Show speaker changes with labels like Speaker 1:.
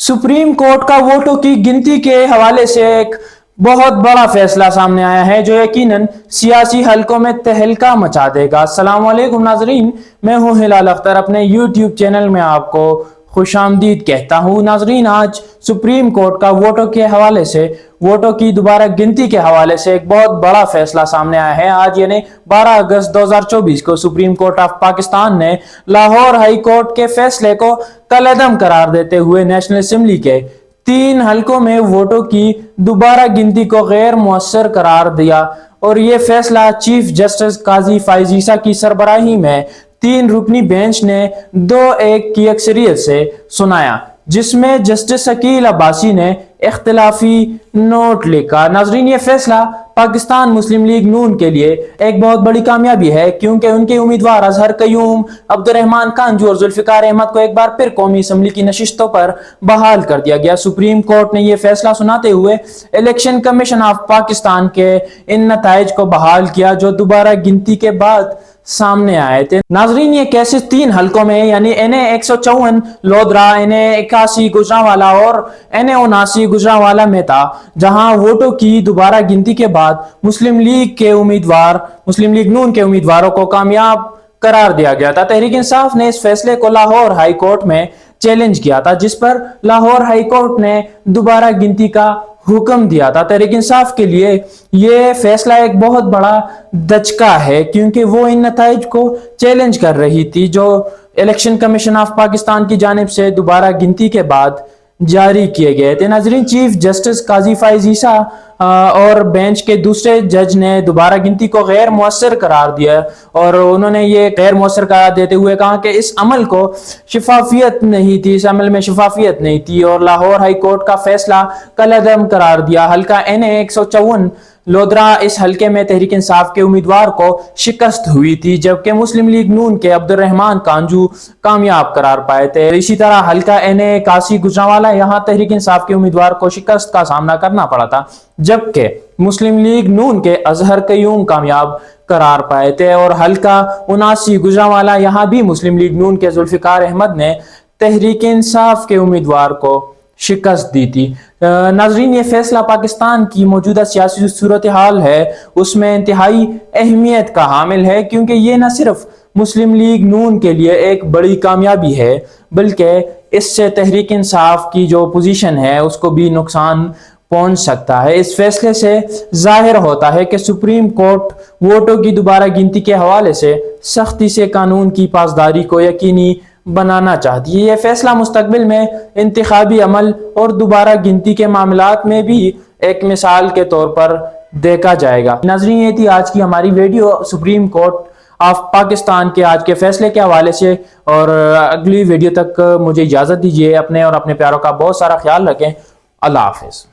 Speaker 1: Supreme court का वोटों की गिनती के हवाले से एक बहुत बड़ा फैसला सामने आया है जो यकीनन सियासी हलकों में तहलका मचा देगा। अस्सलाम वालेकुम नाजरीन, मैं हूं हिलाल अख्तर, अपने यूट्यूब चैनल में आपको खुशामदीद कहता हूं। नाजरीन, आज सुप्रीम कोर्ट का वोटों के हवाले से, वोटों की दोबारा गिनती के हवाले से एक बहुत बड़ा फैसला सामने आया है। आज यानी 12 अगस्त 2024 को सुप्रीम कोर्ट ऑफ पाकिस्तान ने लाहौर हाई कोर्ट के फैसले को कलअदम करार देते हुए नेशनल असेंबली के 3 हलकों में वोटों की दोबारा गिनती को गैर मुअस्सर करार दिया और ये फैसला चीफ जस्टिस काजी फाइज ईसा की सरबराही में 3 रुकनी बेंच ने 2-1 की अक्सरियत से सुनाया, जिसमें जस्टिस शकील अब्बासी ने इख्तिलाफी नोट लिखा। नाजरीन, ये फैसला पाकिस्तान मुस्लिम लीग नून के लिए एक बहुत बड़ी कामयाबी है, क्योंकि उनके उम्मीदवार अजहर कयूम, अब्दुर्रहमान कांजू और जुल्फिकार अहमद को एक बार फिर कौमी असम्बली की नशिस्तों पर बहाल कर दिया गया। सुप्रीम कोर्ट ने यह फैसला सुनाते हुए इलेक्शन कमीशन ऑफ पाकिस्तान के इन नताइज को बहाल किया जो दोबारा गिनती के बाद सामने आए थे। नाजरीन, ये केसेस 3 हलकों में यानी NA 154 लोधरा, NA 81 गुजरांवाला और NA 79 गुजरांवाला में था, जहां वोटों की दोबारा गिनती के बाद मुस्लिम लीग नून के उम्मीदवारों को कामयाब करार दिया गया था। तहरीक इंसाफ ने इस फैसले को लाहौर हाई कोर्ट में चैलेंज किया था, जिस पर लाहौर हाई कोर्ट ने दोबारा गिनती का हुक्म दिया था। तहरीक इंसाफ के लिए यह फैसला एक बहुत बड़ा दचका है, क्योंकि वो इन नताइज को चैलेंज कर रही थी जो इलेक्शन कमीशन ऑफ पाकिस्तान की जानिब से दोबारा गिनती के बाद जारी किए गए थे। नाजरीन, चीफ जस्टिस काजी फाइज ईसा और बेंच के दूसरे जज ने दोबारा गिनती को गैर मुअस्सर करार दिया और उन्होंने ये गैर मुअस्सर करार देते हुए कहा कि इस अमल में शफाफियत नहीं थी और लाहौर हाई कोर्ट का फैसला कलअदम करार दिया। हल्का NA 154 लोधरा, इस हल्के में तहरीक इंसाफ के उम्मीदवार को शिकस्त हुई थी, जबकि मुस्लिम लीग नून के अब्दुर्रहमान कांजू कामयाब करार पाए थे। इसी तरह हल्का NA 81 गुजरांवाला, यहाँ तहरीक इंसाफ के उम्मीदवार को शिकस्त का सामना करना पड़ा था, जबकि मुस्लिम लीग नून के अजहर कयूम कामयाब करार पाए थे। और हल्का 79 गुजरांवाला, यहाँ भी मुस्लिम लीग नून के जुल्फिकार अहमद ने तहरीक इंसाफ के उम्मीदवार को शिकस्त दी थी। नाजरीन, ये फैसला पाकिस्तान की मौजूदा सियासी सूरत हाल है उसमें इंतहाई अहमियत का हामिल है, क्योंकि ये न सिर्फ मुस्लिम लीग नून के लिए एक बड़ी कामयाबी है, बल्कि इससे तहरीक इंसाफ की जो पोजीशन है उसको भी नुकसान पहुंच सकता है। इस फैसले से जाहिर होता है कि सुप्रीम कोर्ट वोटों की दोबारा गिनती के हवाले से सख्ती से कानून की पासदारी को यकीनी बनाना चाहती है। यह फैसला मुस्तकबिल में इंतखाबी अमल और दोबारा गिनती के मामलात में भी एक मिसाल के तौर पर देखा जाएगा। नाज़रीन, ये थी आज की हमारी video supreme court of Pakistan के आज के फैसले के हवाले से, और अगली वीडियो तक मुझे इजाज़त दीजिए। अपने और अपने प्यारों का बहुत सारा ख्याल रखें। अल्लाह हाफिज़।